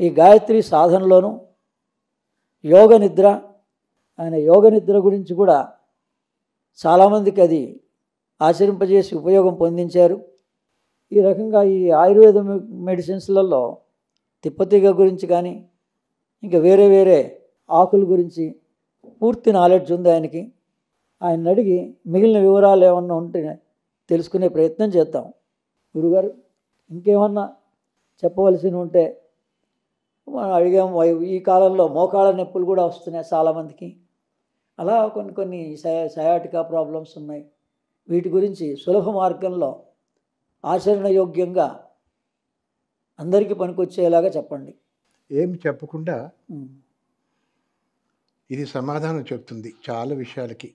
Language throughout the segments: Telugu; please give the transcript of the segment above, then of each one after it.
ఈ గాయత్రి సాధనలోనూ యోగ నిద్ర, ఆయన యోగ నిద్ర గురించి కూడా చాలామందికి అది ఆచరింపజేసి ఉపయోగం పొందించారు. ఈ రకంగా ఈ ఆయుర్వేద మెడిసిన్స్లలో తిప్పతీగ గురించి కానీ ఇంకా వేరే వేరే ఆకుల గురించి పూర్తి నాలెడ్జ్ ఉంది ఆయనకి. ఆయన అడిగి మిగిలిన వివరాలు ఏమన్నా ఉంటే తెలుసుకునే ప్రయత్నం చేద్దాం. గురుగారు, ఇంకేమన్నా చెప్పవలసి ఉంటే మనం అడిగాము. ఈ కాలంలో మోకాళ్ళ నొప్పులు కూడా వస్తున్నాయి చాలామందికి. అలా కొన్ని సయాటికా ప్రాబ్లమ్స్ ఉన్నాయి. వీటి గురించి సులభ మార్గంలో ఆచరణయోగ్యంగా అందరికీ పనికొచ్చేలాగా చెప్పండి. ఏమి చెప్పకుండా ఇది సమాధానం చెప్తుంది చాలా విషయాలకి.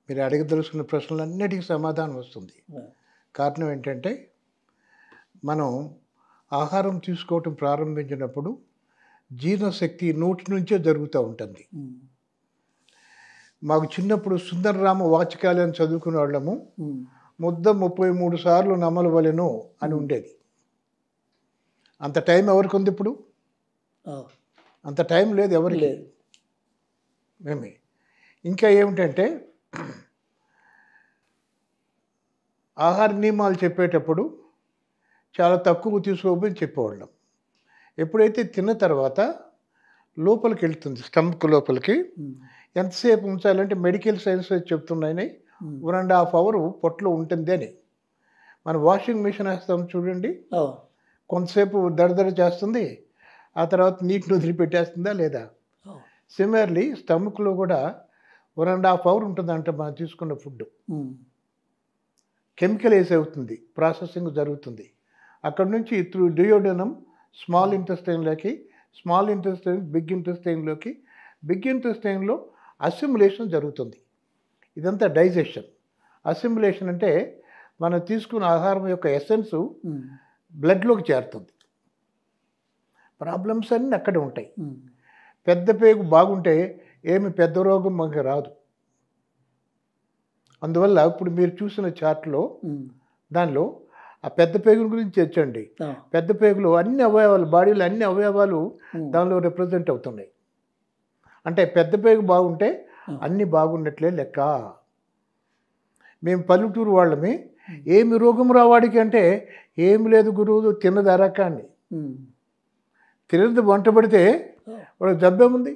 మీరు అడగదలుచుకున్న ప్రశ్నలన్నిటికీ సమాధానం వస్తుంది. కారణం ఏంటంటే, మనం ఆహారం తీసుకోవటం ప్రారంభించినప్పుడు జీర్ణశక్తి నోటి నుంచే జరుగుతూ ఉంటుంది. మాకు చిన్నప్పుడు సుందరరామ వాచకాలని చదువుకునే వాళ్ళము, ముద్ద 33 సార్లు నమలవలెను అని ఉండేది. అంత టైం ఎవరికి ఉంది ఇప్పుడు? అంత టైం లేదు ఎవరికి లేదు. మేమే ఇంకా ఏమిటంటే, ఆహార నియమాలు చెప్పేటప్పుడు చాలా తక్కువ తీసుకోమని చెప్పేవాళ్ళం. ఎప్పుడైతే తిన్న తర్వాత లోపలికి వెళ్తుంది, స్టమక్ లోపలికి ఎంతసేపు ఉంచాలంటే మెడికల్ సైన్స్ చెప్తున్నాయని 1.5 hours పొట్టలో ఉంటుంది అని. మనం వాషింగ్ మిషన్ వేస్తాం చూడండి, కొంతసేపు దడదడ చేస్తుంది, ఆ తర్వాత నీటిని వదిలిపెట్టేస్తుందా లేదా? సిమిలర్లీ స్టమక్లో కూడా 1.5 hours ఉంటుందంట మనం తీసుకున్న ఫుడ్. కెమికలైజ్ అవుతుంది, ప్రాసెసింగ్ జరుగుతుంది. అక్కడ నుంచి త్రూ డియోడనం స్మాల్ ఇంటెస్టైన్లోకి, స్మాల్ ఇంటెస్టైన్ బిగ్ ఇంటెస్టైన్లోకి, బిగ్ ఇంటెస్టైన్లో అసిమ్యులేషన్ జరుగుతుంది. ఇదంతా డైజెషన్. అసిమ్యులేషన్ అంటే మనం తీసుకున్న ఆహారం యొక్క ఎసెన్స్ బ్లడ్లోకి చేరుతుంది. ప్రాబ్లమ్స్ అన్నీ అక్కడే ఉంటాయి. పెద్ద పేగు బాగుంటే ఏమి పెద్ద రోగం మనకి రాదు. అందువల్ల ఇప్పుడు మీరు చూసిన చార్ట్లో దానిలో ఆ పెద్ద పేగుల గురించి తెచ్చండి. పెద్ద పేగులో అన్ని అవయవాలు, బాడీలో అన్ని అవయవాలు దానిలో రిప్రజెంట్ అవుతున్నాయి. అంటే పెద్ద పేగు బాగుంటే అన్నీ బాగున్నట్లే లెక్క. మేము పల్లెటూరు వాళ్ళమి, ఏమి రోగం రావాడికి అంటే ఏమి లేదు గురువు, తిన్నది అరకాన్ని. తిన్నది వంట పడితే వాడు జబ్బేముంది.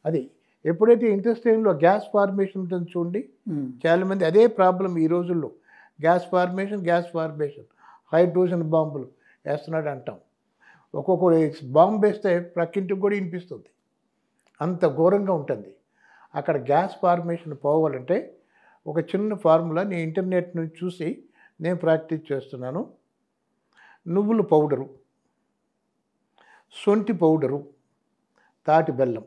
అది ఎప్పుడైతే ఇంటెస్టైన్లో గ్యాస్ ఫార్మేషన్ ఉంటుంది చూడండి, చాలామంది అదే ప్రాబ్లం ఈ రోజుల్లో. గ్యాస్ ఫార్మేషన్ హైడ్రోజన్ బాంబులు వేస్తున్నాడు అంటాం. ఒక్కొక్కడు బాంబు వేస్తే ప్రక్కింటికి కూడా వినిపిస్తుంది, అంత ఘోరంగా ఉంటుంది. అక్కడ గ్యాస్ ఫార్మేషన్ పోవాలంటే ఒక చిన్న ఫార్ములా నేను ఇంటర్నెట్ నుంచి చూసి నేను ప్రాక్టీస్ చేస్తున్నాను. నువ్వుల పౌడరు, సొంటి పౌడరు, తాటి బెల్లం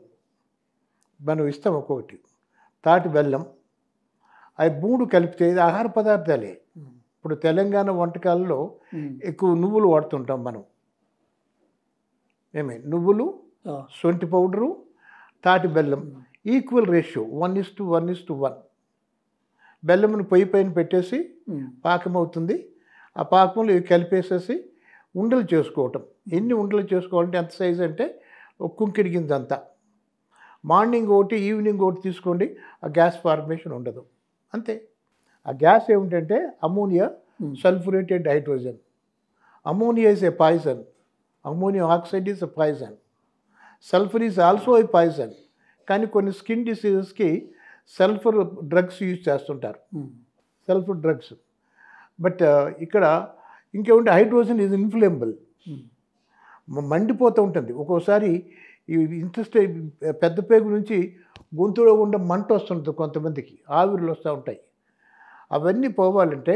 మనం ఇస్తాం ఒక్కొక్కటి. తాటి బెల్లం అవి 3 కలిపితే ఇది ఆహార పదార్థాలే. ఇప్పుడు తెలంగాణ వంటకాలలో ఎక్కువ నువ్వులు వాడుతుంటాం మనం. నువ్వులు, సొంటి పౌడరు, తాటి బెల్లం ఈక్వల్ రేషియో 1:1:1. బెల్లంను పొయ్యి పైన పెట్టేసి పాకం అవుతుంది. ఆ పాకంలో ఇవి కలిపేసేసి ఉండలు చేసుకోవటం. ఎన్ని ఉండలు చేసుకోవాలంటే ఎంత సైజు అంటే ఒక కుంకిడి గింజ అంతా. మార్నింగ్ ఒకటి, ఈవినింగ్ ఒకటి తీసుకోండి, ఆ గ్యాస్ ఫార్మేషన్ ఉండదు. అంతే. ఆ గ్యాస్ ఏమిటంటే ammonia sulphurated hydrogen. Ammonia is a poison. Ammonium oxide is a poison. Sulphur is also a poison. కానీ కొన్ని స్కిన్ డిసీజెస్కి సల్ఫర్ డ్రగ్స్ యూజ్ చేస్తుంటారు, సల్ఫర్ డ్రగ్స్. బట్ ఇక్కడ ఇంకేముంటే హైడ్రోజన్ ఈజ్ ఇన్ఫ్లేమబుల్. మండిపోతూ ఉంటుంది. ఒక్కోసారి ఈ ఇంటెస్టైన్ పెద్ద పేగు నుంచి గొంతులో ఉండే మంట వస్తుంటుంది కొంతమందికి, ఆవిర్లు వస్తూ ఉంటాయి. అవన్నీ పోవాలంటే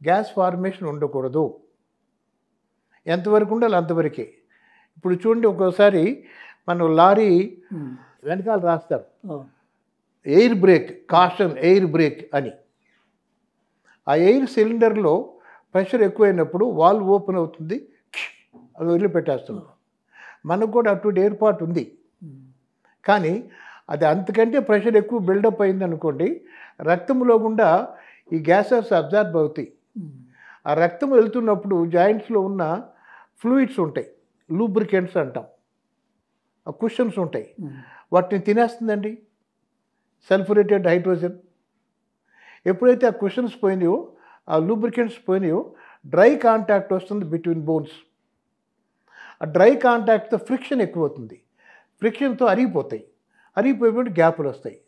గ్యాస్ ఫార్మేషన్ ఉండకూడదు. ఎంతవరకు ఉండాలి అంతవరకే. ఇప్పుడు చూడండి, ఒక్కోసారి మనం లారీ వెనకాల రాస్తారు air break, caution air break అని. ఆ ఎయిర్ సిలిండర్లో ప్రెషర్ ఎక్కువైనప్పుడు వాల్వ్ ఓపెన్ అవుతుంది, అది వదిలిపెట్టేస్తున్నాం. మనకు కూడా అటువంటి ఏర్పాటు ఉంది. కానీ అది అంతకంటే ప్రెషర్ ఎక్కువ బిల్డప్ అయింది అనుకోండి, రక్తంలో గుండా ఈ గ్యాసెస్ అబ్జార్బ్ అవుతాయి. ఆ రక్తం వెళ్తున్నప్పుడు జాయింట్స్లో ఉన్న ఫ్లూయిడ్స్ ఉంటాయి, లూబ్రికెంట్స్ అంటాం, ఆ కుషన్స్ ఉంటాయి, వాటిని తినేస్తుందండి సల్ఫ్యూరేటెడ్ హైడ్రోజన్. ఎప్పుడైతే ఆ కుషన్స్ పోయినాయో, ఆ లూబ్రికెంట్స్ పోయినాయో, డ్రై కాంటాక్ట్ వస్తుంది బిట్వీన్ బోన్స్. ఆ డ్రై కాంటాక్ట్తో ఫ్రిక్షన్ ఎక్కువ అవుతుంది, ఫ్రిక్షన్తో అరిగిపోతాయి, అరిగిపోయినప్పుడు గ్యాపులు వస్తాయి.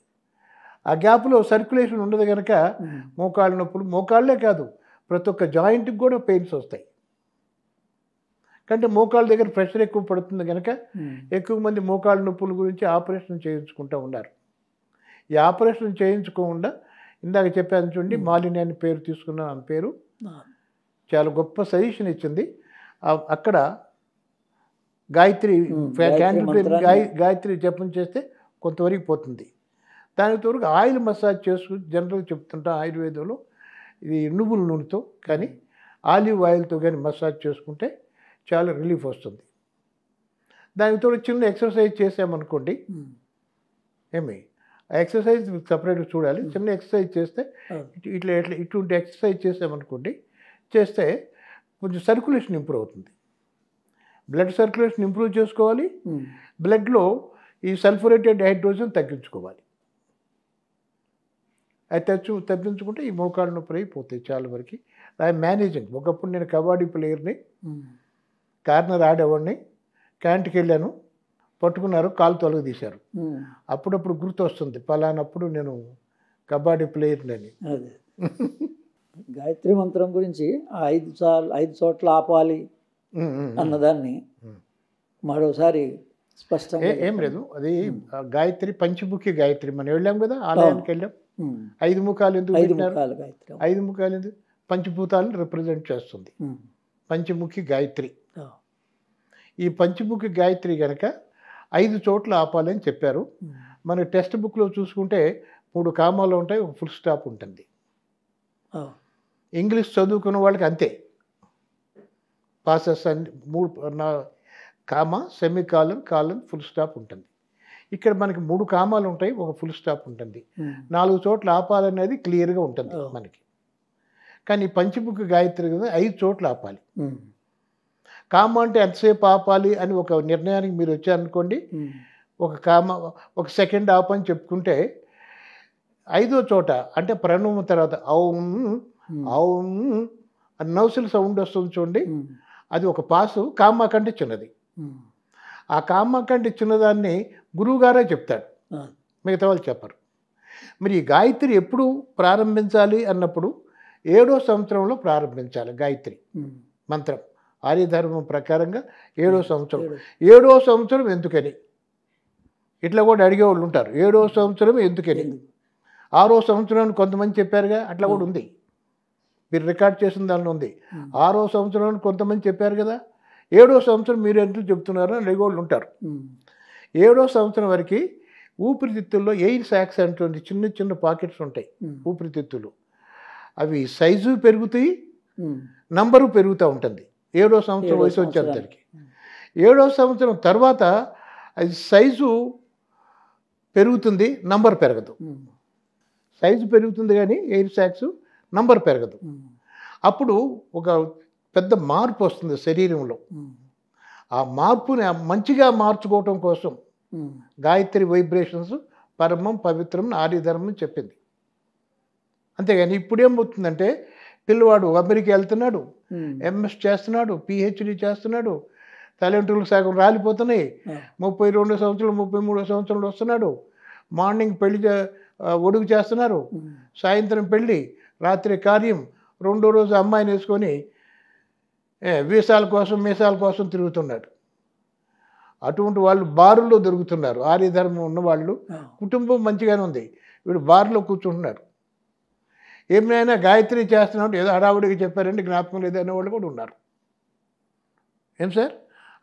ఆ గ్యాప్లో సర్క్యులేషన్ ఉండదు కనుక మోకాళ్ళ నొప్పులు, మోకాళ్ళే కాదు ప్రతి ఒక్క జాయింట్కి కూడా పెయిన్స్ వస్తాయి. కంటే మోకాళ్ళ దగ్గర ప్రెషర్ ఎక్కువ పడుతుంది కనుక ఎక్కువ మంది మోకాళ్ళ నొప్పుల గురించి ఆపరేషన్ చేయించుకుంటూ ఉన్నారు. ఈ ఆపరేషన్ చేయించుకోకుండా ఇందాక చెప్పాను చూడండి, మాలిని అని పేరు తీసుకున్నాను, ఆమె పేరు చాలా గొప్ప సజెషన్ ఇచ్చింది. అక్కడ గాయత్రి గాయత్రి జపం చేస్తే కొంతవరకు పోతుంది. దానికి తోడుగా ఆయిల్ మసాజ్ చేసుకుని జనరల్గా చెప్తుంటా ఆయుర్వేదంలో, ఇది నువ్వుల నూనెతో కానీ ఆలివ్ ఆయిల్తో కానీ మసాజ్ చేసుకుంటే చాలా రిలీఫ్ వస్తుంది. దానికి తోడు చిన్న ఎక్సర్సైజ్ చేసామనుకోండి, ఏమి ఆ ఎక్సర్సైజ్ సపరేట్గా చూడాలి. చిన్న ఎక్సర్సైజ్ చేస్తే ఇటువంటి ఎక్సర్సైజ్ చేసామనుకోండి, చేస్తే కొంచెం సర్క్యులేషన్ ఇంప్రూవ్ అవుతుంది. బ్లడ్ సర్క్యులేషన్ ఇంప్రూవ్ చేసుకోవాలి, బ్లడ్లో ఈ సల్ఫ్యూరేటెడ్ హైడ్రోజన్ తగ్గించుకోవాలి. అది తగ్గించుకుంటే ఈ మోకాళ్ళ నొప్పులు అయిపోతాయి చాలా వరకు. I'm managing. ఒకప్పుడు నేను కబడ్డీ ప్లేయర్ని, కార్నర్ ఆడేవాడిని, క్యాంట్కి వెళ్ళాను, పట్టుకున్నారు, కాలు తొలగ తీశారు. అప్పుడప్పుడు గుర్తు వస్తుంది, పలానప్పుడు నేను కబడ్డీ ప్లేయర్ని. అదే గాయత్రి మంత్రం గురించి 5 చోట్ల ఆపాలి అన్నదాన్ని మరోసారి స్పష్టంగా ఏం లేదు. అది గాయత్రి పంచముఖి గాయత్రి, మనం వెళ్ళాం కదా ఆలయానికి వెళ్ళాం. 5 ముఖాలు ఎందుకు పెట్టినారు? 5 ముఖాలు ఎందుకు? పంచభూతాలను రిప్రజెంట్ చేస్తుంది పంచముఖి గాయత్రి. ఈ పంచముఖి గాయత్రి కనుక 5 చోట్ల ఆపాలని చెప్పారు. మన టెక్స్ట్ బుక్లో చూసుకుంటే 3 కామాలు ఉంటాయి, ఒక ఫుల్ స్టాప్ ఉంటుంది. ఇంగ్లీష్ చదువుకున్న వాళ్ళకి అంతే, పాసెస్ అన్ని 3 comma, semicolon, colon, full stop ఉంటుంది. ఇక్కడ మనకి 3 కామాలు ఉంటాయి, ఒక ఫుల్ స్టాప్ ఉంటుంది. 4 చోట్ల ఆపాలనేది క్లియర్గా ఉంటుంది మనకి. కానీ పంచముఖి గాయత్రి కదా 5 చోట్ల ఆపాలి. కామ అంటే ఎంతసేపు ఆపాలి అని ఒక నిర్ణయానికి మీరు వచ్చారనుకోండి, ఒక సెకండ్ ఆపని చెప్పుకుంటే 5వ చోట అంటే ప్రణవం తర్వాత ఔం ఔం అని నౌసిల్ సౌండ్ వస్తుంది చూడండి, అది ఒక పాసు కామ కంటే చిన్నది. ఆ కామ కంటే చిన్నదాన్ని గురువుగారే చెప్తాడు, మిగతా వాళ్ళు చెప్పరు. మరి ఈ గాయత్రి ఎప్పుడు ప్రారంభించాలి అన్నప్పుడు 7వ సంవత్సరంలో ప్రారంభించాలి గాయత్రి మంత్రం. ఆర్యధర్మం ప్రకారంగా 7వ సంవత్సరం. 7వ సంవత్సరం ఎందుకని ఇట్లా కూడా అడిగేవాళ్ళు ఉంటారు. 7వ సంవత్సరం ఎందుకని? 6వ సంవత్సరాన్ని కొంతమంది చెప్పారుగా, అట్లా కూడా ఉంది, మీరు రికార్డ్ చేసిన దానిలో ఉంది. 6వ సంవత్సరాన్ని కొంతమంది చెప్పారు కదా, 7వ సంవత్సరం మీరు ఎందుకు చెప్తున్నారు అని అడిగేవాళ్ళు ఉంటారు. 7వ సంవత్సరం వరకు ఊపిరితిత్తుల్లో ఎయిర్ సాక్స్ అంటే చిన్న చిన్న పాకెట్స్ ఉంటాయి ఊపిరితిత్తులు, అవి సైజు పెరుగుతాయి, నంబరు పెరుగుతూ ఉంటుంది 7వ సంవత్సరం వయసు వచ్చేసరికి. 7వ సంవత్సరం తర్వాత అది సైజు పెరుగుతుంది, నంబర్ పెరగదు. సైజు పెరుగుతుంది కానీ ఎయిర్ సాక్స్ నంబర్ పెరగదు. అప్పుడు ఒక పెద్ద మార్పు వస్తుంది శరీరంలో. ఆ మార్పుని మంచిగా మార్చుకోవటం కోసం గాయత్రి వైబ్రేషన్స్ పరమం పవిత్రం ఆర్యధర్మం చెప్పింది. అంతేగాని ఇప్పుడేమవుతుందంటే పిల్లవాడు అమెరికా వెళ్తున్నాడు, ఎంఎస్ చేస్తున్నాడు, పిహెచ్డి చేస్తున్నాడు, తలెంట్రులు సగం రాలిపోతున్నాయి, 32 సంవత్సరాలు 33 సంవత్సరాలు వస్తున్నాడు, మార్నింగ్ పెళ్లి ఒడుగు చేస్తున్నారు, సాయంత్రం పెళ్ళి, రాత్రి కార్యం, 2వ రోజు అమ్మాయిని వేసుకొని వీసాల కోసం మీసాల కోసం తిరుగుతున్నాడు. అటువంటి వాళ్ళు బారుల్లో దొరుకుతున్నారు. ఆర్యధర్మం ఉన్నవాళ్ళు, కుటుంబం మంచిగానే ఉంది, వీడు బార్లో కూర్చుంటున్నాడు. ఏమైనా గాయత్రి చేస్తున్నాడు ఏదో హడావుడిగా చెప్పారంటే జ్ఞాపకం లేదనే వాళ్ళు కూడా ఉన్నారు. ఏం సార్,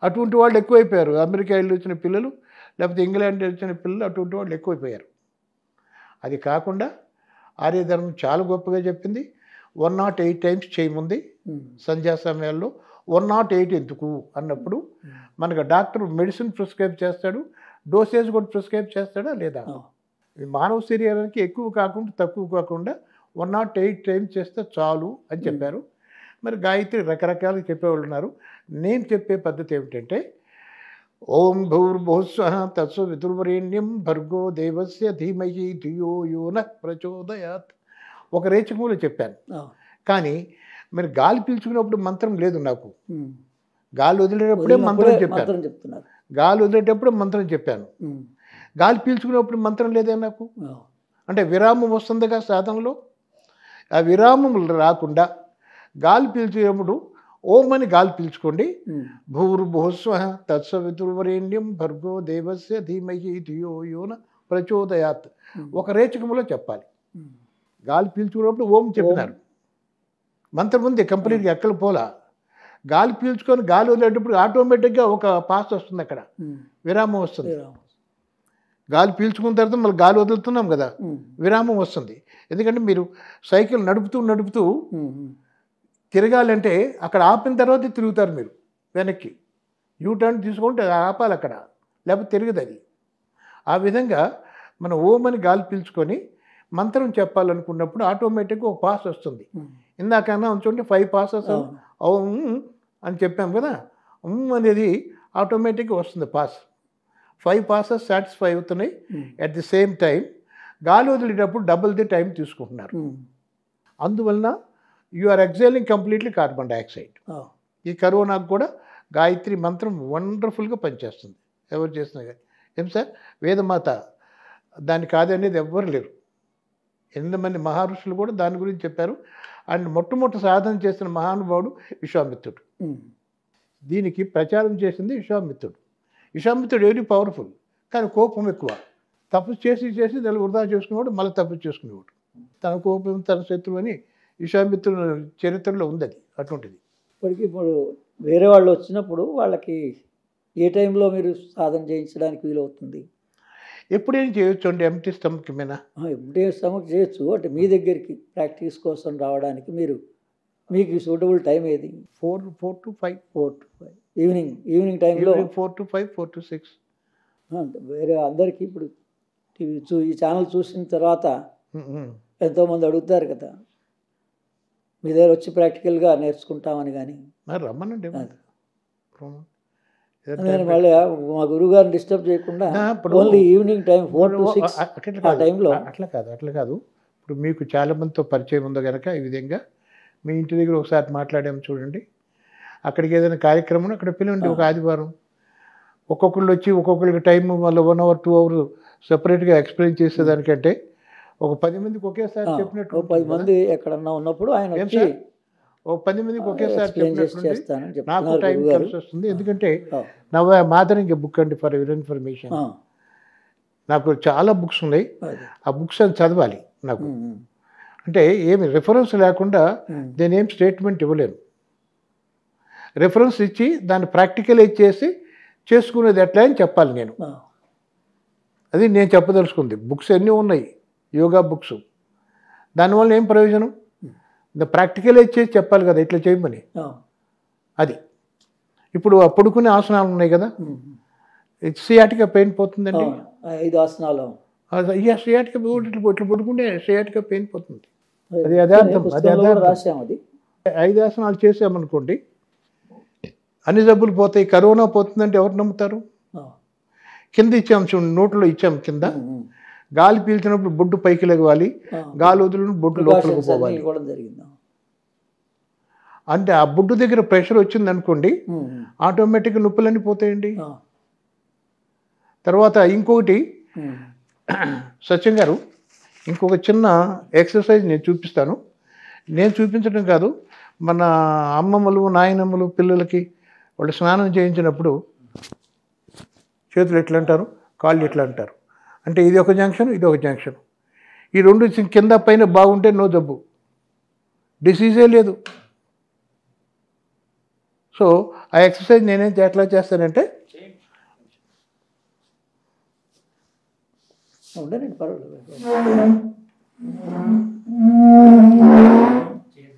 అటువంటి వాళ్ళు ఎక్కువైపోయారు. అమెరికా వెళ్ళి వచ్చిన పిల్లలు, లేకపోతే ఇంగ్లాండ్ వచ్చిన పిల్లలు, అటువంటి వాళ్ళు ఎక్కువైపోయారు. అది కాకుండా ఆర్యధర్మం చాలా గొప్పగా చెప్పింది. 108 టైమ్స్ చేయముంది సంధ్యా సమయాల్లో. 108 ఎందుకు అన్నప్పుడు మనకు డాక్టర్ మెడిసిన్ ప్రిస్క్రైబ్ చేస్తాడు, డోసేజ్ కూడా ప్రిస్క్రైబ్ చేస్తాడా లేదా? మానవ శరీరానికి ఎక్కువ కాకుండా తక్కువ కాకుండా 108 టైమ్స్ చేస్తే చాలు అని చెప్పారు. మరి గాయత్రి రకరకాలుగా చెప్పేవాళ్ళు ఉన్నారు. నేను చెప్పే పద్ధతి ఏమిటంటే ఓం భూర్భువస్వః తత్సవితుర్వరేణ్యం భర్గో దేవస్య ధీమహి ధియో యో నః ప్రచోదయాత్. ఒక రేచకములో చెప్పాను. కానీ మరి గాలి పీల్చుకున్నప్పుడు మంత్రం లేదు నాకు. గాలి వదిలేటప్పుడే మంత్రం చెప్పాను. గాలి వదిలేటప్పుడు మంత్రం చెప్పాను. గాలి పీల్చుకున్నప్పుడు మంత్రం లేదే నాకు. అంటే విరామం వస్తుందిగా సాధనలో. ఆ విరామం రాకుండా గాలి పీల్చేటప్పుడు ఓం అని గాలి పీల్చుకోండి. భూర్భువస్వః తత్సవితుర్వరేణ్యం భర్గో దేవస్య ధీమహి ధియో యో నః ప్రచోదయాత్. ఒక రేచకములో చెప్పాలి. గాలి పీల్చుకున్నప్పుడు ఓం చెప్పినారు. మంత్రం ఉంది కంప్లీట్గా ఎక్కలు పోలా. గాలి పీల్చుకొని గాలి వదిలేటప్పుడు ఆటోమేటిక్గా ఒక పాస్ వస్తుంది, అక్కడ విరామం వస్తుంది. గాలి పీల్చుకున్న తర్వాత మళ్ళీ గాలి వదులుతున్నాం కదా, విరామం వస్తుంది. ఎందుకంటే మీరు సైకిల్ నడుపుతూ తిరగాలంటే అక్కడ ఆపిన తర్వాత తిరుగుతారు మీరు వెనక్కి. యూటర్న్ తీసుకుంటే ఆపాలి అక్కడ, లేకపోతే తిరగదు అది. ఆ విధంగా మనం ఓం అని గాలి పీల్చుకొని మంత్రం చెప్పాలనుకున్నప్పుడు ఆటోమేటిక్గా ఒక పాస్ వస్తుంది. ఇందాకన్నా చూడండి 5 పాసెస్ ఓం అని చెప్పాం కదా, అనేది ఆటోమేటిక్గా వస్తుంది పాస్. 5 పాసెస్ సాటిస్ఫై అవుతున్నాయి. అట్ ది సేమ్ టైం గాలి వదిలేటప్పుడు డబుల్ ది టైం తీసుకుంటున్నారు. అందువలన you are exhaling completely carbon dioxide. ఈ కరోనాకు కూడా గాయత్రి మంత్రం వండర్ఫుల్గా పనిచేస్తుంది. ఎవరు చేసినా కానీ. ఏం సార్, వేదమాత దాన్ని కాదనేది ఎవ్వరు లేరు. 8 మంది మహర్షులు కూడా దాని గురించి చెప్పారు. అండ్ మొట్టమొదటి సాధన చేసిన మహానుభావుడు విశ్వామిత్రుడు. దీనికి ప్రచారం చేసింది విశ్వామిత్రుడు. విశ్వామిత్రుడు వెరీ పవర్ఫుల్, కానీ కోపం ఎక్కువ. తపస్సు చేసి దాన్ని వృధా చేసుకునేవాడు, మళ్ళీ తపస్సు చేసుకునేవాడు. తన కోపం తన శత్రువు అని విశ్వామిత్రుడు చరిత్రలో ఉంది. అది అటువంటిది. ఇప్పటికీ ఇప్పుడు వేరే వాళ్ళు వచ్చినప్పుడు వాళ్ళకి ఏ టైంలో మీరు సాధన చేయించడానికి వీలవుతుంది? ఎప్పుడేం చేయొచ్చు అండి, ఎంటీ స్టమక్ మీద. ఎంటీ స్టమక్ చేయొచ్చు. అంటే మీ దగ్గరికి ప్రాక్టీస్ కోసం రావడానికి మీకు సూటబుల్ టైం ఏది? 4 to 5. ఈవినింగ్ టైంలో 4 to 5, 4 to 6. వేరే అందరికీ ఇప్పుడు ఈ ఛానల్ చూసిన తర్వాత ఎంతోమంది అడుగుతారు కదా, మీ దగ్గర వచ్చి ప్రాక్టికల్గా నేర్చుకుంటామని. కానీ రమ్మనండి, నేను మళ్ళీ మా గురువు గారిని డిస్టర్బ్ చేయకుండా ఓన్లీ ఈవినింగ్ టైం 4 to 6 ఆ టైంలో. అట్లా కాదు. ఇప్పుడు మీకు చాలామందితో పరిచయం ఉందో కనుక ఈ విధంగా మీ ఇంటి దగ్గర ఒకసారి మాట్లాడాము చూడండి. అక్కడికి ఏదైనా కార్యక్రమం అక్కడ పిలవండి. ఒక ఆదివారం ఒక్కొక్కళ్ళు వచ్చి ఒక్కొక్కరికి టైం మళ్ళీ 1 hour 2 hours సెపరేట్గా ఎక్స్ప్లెయిన్ చేసేదానికంటే ఒక 10 మందికి ఒకేసారి చెప్పినట్టు. 10 మంది ఎక్కడన్నా ఉన్నప్పుడు ఆయన వచ్చి ఓ 10 మందికి ఒకేసారి చెప్పినట్టు నాకు టైం కలిసి వస్తుంది. ఎందుకంటే మాదరింగ్ బుక్ అండి, ఫర్ యువర్ ఇన్ఫర్మేషన్. నాకు చాలా బుక్స్ ఉన్నాయి. ఆ బుక్స్ అని చదవాలి నాకు. అంటే ఏమి రిఫరెన్స్ లేకుండా నేనేం స్టేట్మెంట్ ఇవ్వలేను. రిఫరెన్స్ ఇచ్చి దాన్ని ప్రాక్టికలైజ్ చేసి చేసుకునేది ఎట్లా అని చెప్పాలి నేను. అది నేను చెప్పదలుచుకుంది. బుక్స్ ఎన్ని ఉన్నాయి, యోగా బుక్స్. దానివల్ల ఏం ప్రయోజనం? ప్రాక్టికలైజ్ చేసి చెప్పాలి కదా ఇట్లా చేయమని. అది ఇప్పుడు పడుకునే ఆసనాలు ఉన్నాయి కదా, సియాటికా పెయిన్ పోతుందండి. 5 ఆసనాలు. సియాటికా ఇట్లా పడుకుంటే సియాటికా పెయిన్ పోతుంది. అది యథార్థం. 5 ఆసనాలు చేసామనుకోండి అన్ని జబ్బులు పోతాయి. కరోనా పోతుందంటే ఎవరు నమ్ముతారు? కింద ఇచ్చాం చూడండి, నోట్లో ఇచ్చాం కింద. గాలి పీల్చినప్పుడు బొడ్డు పైకి లెగవాలి, గాలి వదిలిన బొడ్డు లోపలికి పోవాలి. అంటే ఆ బొడ్డు దగ్గర ప్రెషర్ వచ్చింది అనుకోండి, ఆటోమేటిక్గా నొప్పులన్నీ పోతాయండి. తర్వాత ఇంకొకటి సత్యం గారు, ఇంకొక చిన్న ఎక్సర్సైజ్ నేను చూపిస్తాను. నేను చూపించడం కాదు, మన అమ్మమ్మలు నాయనమ్మలు పిల్లలకి వాళ్ళు స్నానం చేయించినప్పుడు చేతులు ఎట్లా అంటారు, కాళ్ళు ఎట్లా అంటారు. అంటే ఇది ఒక జంక్షన్, ఇది ఒక జంక్షన్. ఈ రెండు కింద పైన బాగుంటే నో జబ్బు, డిసీజే లేదు. సో ఆ ఎక్సర్సైజ్ నేనేం ఎట్లా చేస్తానంటే,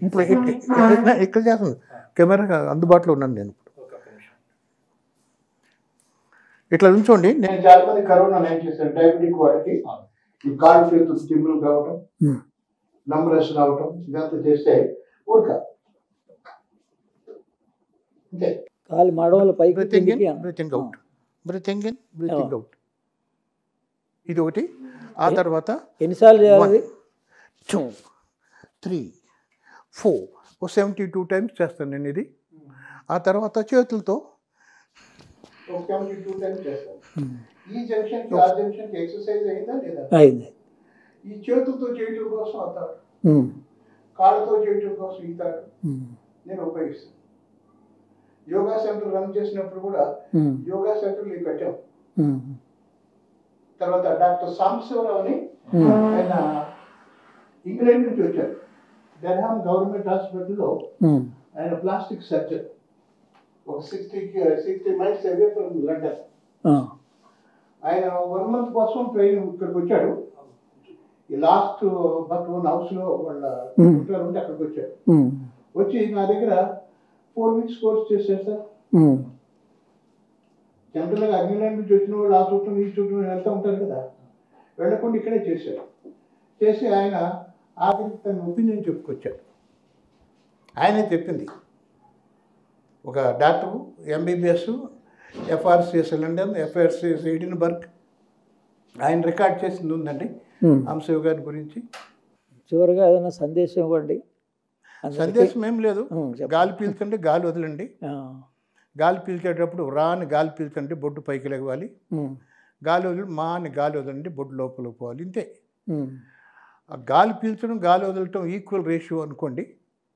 ఇప్పుడు ఇక్కడ చేస్తాను, కెమెరా అందుబాటులో ఉన్నాను నేను. ఇట్లా ఉంచండి. నేను చాలా మంది కరోనా ఏం చేశాను, డయాబెటిక్ వాడికి ఈ కాళ్ళు చేతులు స్టిమ్ములు కావటం, నమ్మరసం అవటం, ఇదంతా చేస్తే ఊరక అంతే. కాలి మడవలు పైకి బ్రీతింగ్ ఇన్, కిందికి breathing out, breathing in, breathing out. ఇది ఒకటి. ఆ తర్వాత ఎన్నిసార్లు చేయాలి 1 2 3 4 ఓ 72 టైమ్స్ చేస్తాను నేను ఇది. ఆ తర్వాత చేతులతో ఒక 72 టైమ్స్ చేస్తాను. ఈ జంక్షన్కి ఆ జంక్షన్కి ఎక్సర్సైజ్ అయిందా లేదా? అయింది. ఈ చేతులతో చేయటం కోసం అవుతాడు, కాళ్ళతో చేయటం కోసం ఈతాడు నేను ఉపయోగిస్తాను. యోగా సెంటర్ రన్ చేసినప్పుడు కూడా యోగా సెంటర్లు కట్టాం. తర్వాత డాక్టర్ సాంబశివరావు అని ఆయన ఇంగ్లాండ్ నుంచి వచ్చారు. డెన్హామ్ గవర్నమెంట్ హాస్పిటల్లో ఆయన ప్లాస్టిక్ సర్జన్. ఒక 60 మైల్స్ అవే ఫ్రమ్ లండన్. ఆయన 1 month కోసం ట్రైన్ ఇక్కడికి వచ్చాడు. ఈ లాస్ట్ బట్ వన్ హౌస్లో వాళ్ళ ఉంటారు ఉంటే అక్కడికి వచ్చాడు. వచ్చి నా దగ్గర 4 weeks కోర్స్ చేశారు సార్. జనరల్గా ఇంగ్లాండ్ నుంచి వచ్చిన వాళ్ళు ఆ చుట్టూ ఈ చుట్టూ వెళ్తూ ఉంటారు కదా, వెళ్ళకుండా ఇక్కడే చేశారు. చేసి ఆయన ఆఖరికి తన ఒపీనియన్ చెప్పుకొచ్చాడు. ఆయనే చెప్పింది. ఒక doctor MBBS FRCS London, FRCS Edinburgh, ఆయన రికార్డ్ చేసింది ఉందండి అంశివ్ గారి గురించి. చివరిగా ఏదైనా సందేశం ఇవ్వండి. సందేశం ఏం లేదు. గాలి పీల్చండి, గాలి వదలండి. గాలి పీల్చేటప్పుడు రా అని గాలి పీల్చండి, బొడ్డు పైకి లెగవాలి. గాలి వదిలి మా అని గాలి వదలండి, బొడ్డు లోపలికి పోవాలి. ఇంతే. ఆ గాలి పీల్చడం గాలి వదలటం ఈక్వల్ రేషియో అనుకోండి.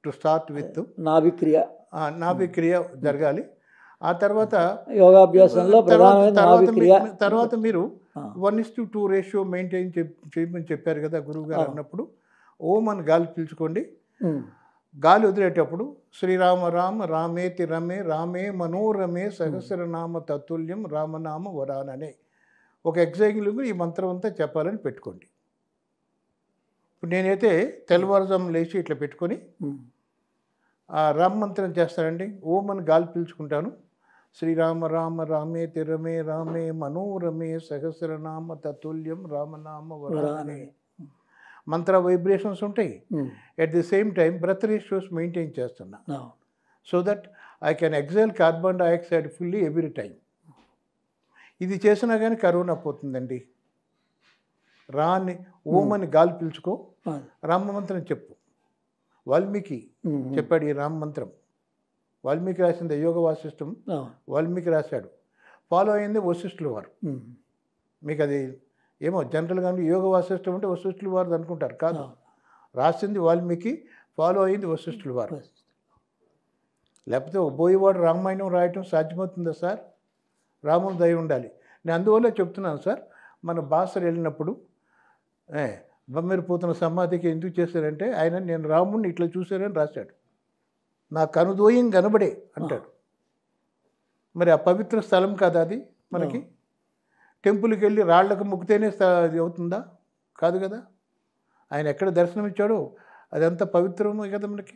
టు స్టార్ట్ విత్ నాభిక్రియ జరగాలి. ఆ తర్వాత యోగాభ్యాసంలో తర్వాత మీరు 1:2 రేషియో మెయింటైన్ చేయమని చెప్పారు కదా గురువు గారు. అన్నప్పుడు ఓం అని గాలి పీల్చుకోండి. గాలి వదిలేటప్పుడు శ్రీరామ రామ రామేతి రమే రామే మనోరమే సహస్రనామ తత్తుల్యం రామనామ వరాననే ఒక ఎగ్జాంపుల్ ఈ మంత్రం అంతా చెప్పాలని పెట్టుకోండి. ఇప్పుడు నేనైతే తెల్లవారుజాము లేచి ఇట్లా పెట్టుకొని ఆ రామ మంత్రం చేస్తానండి. ఓం అని గాలి పీల్చుకుంటాను. శ్రీరామ రామ రామేతి రమే రామే మనోరమే సహస్రనామ తత్తుల్యం రామనామ వరాననే మంత్ర వైబ్రేషన్స్ ఉంటాయి. At the same time breath ratios maintain చేస్తున్నా. So that I can exhale carbon dioxide fully every time. ఇది చేసినా కానీ కరోనా పోతుందండి. రాని ఓం అని గాలి పీల్చుకో, రామ మంత్రం చెప్పు. వాల్మీకి చెప్పాడు ఈ రామ మంత్రం. వాల్మీకి రాసింది యోగ వాసిష్టం, వాల్మీకి రాశాడు. ఫాలో అయింది వశిష్ఠుల వారు. మీకు అది ఏమో జనరల్గా యోగ వాసిష్టం అంటే వశిష్ఠుల వారు అనుకుంటారు. కాదు, రాసింది వాల్మీకి, ఫాలో అయింది వశిష్ఠుల వారు. లేకపోతే బోయేవాడు రామాయణం రాయటం సాధ్యమవుతుందా సార్? రాముని దయ ఉండాలి. నేను అందువల్ల చెప్తున్నాను సార్, మన బాసర వెళ్ళినప్పుడు బమ్మెరిపోతున్న సమాధికి ఎందుకు చేశారంటే ఆయన నేను రాముడిని ఇట్లా చూశానని రాశాడు. నా కనుదోయం కనబడే అంటాడు. మరి ఆ పవిత్ర స్థలం కాదా అది? మనకి టెంపుల్కి వెళ్ళి రాళ్లకు మొక్కితేనే అది అవుతుందా? కాదు కదా. ఆయన ఎక్కడ దర్శనం ఇచ్చాడో అదంతా పవిత్రమే కదా మనకి.